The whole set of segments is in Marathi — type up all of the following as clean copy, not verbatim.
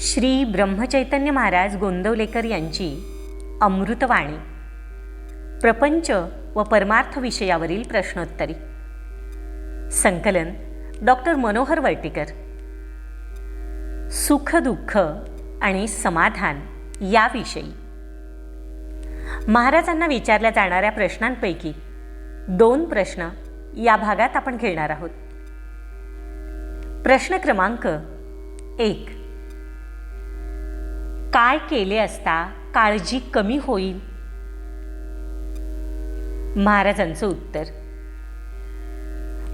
श्री ब्रह्मचैतन्य महाराज गोंदवलेकर यांची अमृतवाणी प्रपंच व परमार्थ विषयावरील प्रश्नोत्तरी संकलन डॉक्टर मनोहर वर्टीकर. सुख दुःख आणि समाधान याविषयी महाराजांना विचारल्या जाणाऱ्या प्रश्नांपैकी 2 प्रश्न या भागात आपण घेणार आहोत. प्रश्न क्रमांक 1. काय केले असता काळजी कमी होईल? महाराजांचं उत्तर: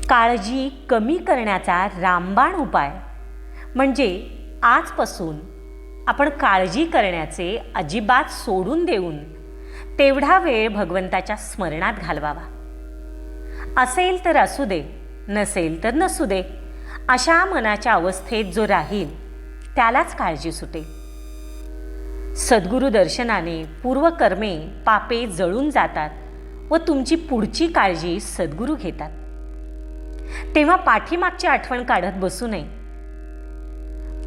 काळजी कमी करण्याचा रामबाण उपाय म्हणजे आजपासून आपण काळजी करण्याचे अजिबात सोडून देऊन तेवढा वेळ भगवंताच्या स्मरणात घालवावा. असेल तर असू दे, नसेल तर नसू दे, अशा मनाच्या अवस्थेत जो राहील त्यालाच काळजी सुटेल. सद्गुरु दर्शनाने पूर्वकर्मे पापे जळून जातात व तुमची पुढची काळजी सद्गुरु घेतात. तेव्हा पाठीमागची आठवण काढत बसू नये.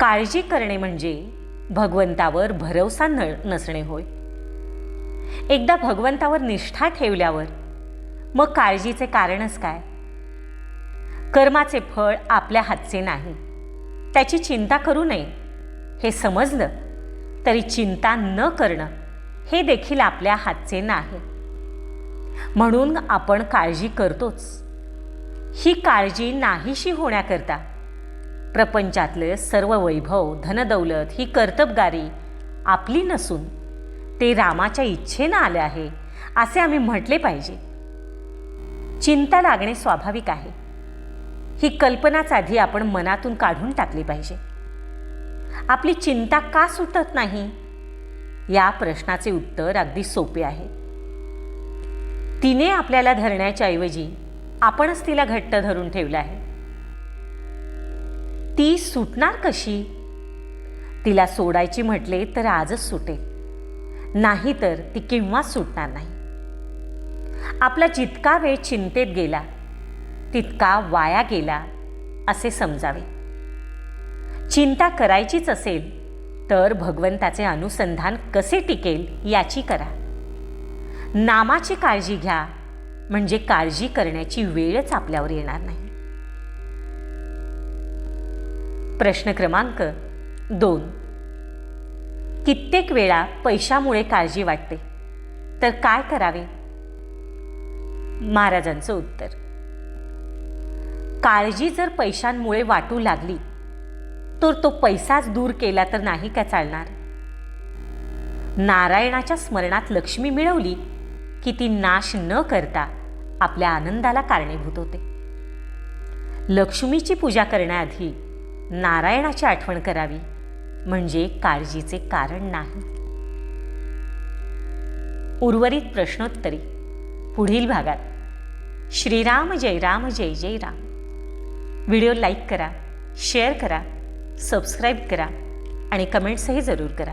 काळजी करणे म्हणजे भगवंतावर भरवसा नसणे होय. एकदा भगवंतावर निष्ठा ठेवल्यावर मग काळजीचे कारणच काय? कर्माचे फळ आपल्या हातचे नाही, त्याची चिंता करू नये हे समजलं तरी चिंता न करणं हे देखील आपल्या हातचे नाही. म्हणून आपण काळजी करतोच. ही काळजी नाहीशी होण्याकरता प्रपंचातले सर्व वैभव, धनदौलत ही कर्तबगारी आपली नसून ते रामाच्या इच्छेनं आले आहे असे आम्ही म्हटले पाहिजे. चिंता लागणे स्वाभाविक आहे. ही कल्पनाच आधी आपण मनातून काढून टाकली पाहिजे. आपली चिंता का सुटत नाही या प्रश्नाचे उत्तर अगदी सोपे आहे. तिने आपल्याला धरण्याच्या ऐवजी आपणच तिला घट्ट धरून ठेवलं आहे. ती सुटणार कशी? तिला सोडायची म्हटले तर आजच सुटेल, नाही तर ती केव्हाच सुटणार नाही. आपला जितका वेळ चिंतेत गेला तितका वाया गेला असे समजावे. चिंता करायचीच असेल तर भगवंताचे अनुसंधान कसे टिकेल याची करा. नामाची काळजी घ्या म्हणजे काळजी करण्याची वेळच आपल्यावर येणार नाही. प्रश्न क्रमांक 2. कित्येक वेळा पैशामुळे काळजी वाटते, तर काय करावे? महाराजांचं उत्तर: काळजी जर पैशांमुळे वाटू लागली तर तो पैसाच दूर केला तर नाही का चालणार? नारायणाच्या स्मरणात लक्ष्मी मिळवली की ती नाश न करता आपल्या आनंदाला कारणीभूत होते. लक्ष्मीची पूजा करण्याआधी नारायणाची आठवण करावी म्हणजे काळजीचे कारण नाही. उर्वरित प्रश्नोत्तरी पुढील भागात. श्रीराम जय राम, जय जय राम. व्हिडिओ लाईक करा, शेअर करा, सबस्क्राईब करा आणि कमेंट्सही जरूर करा.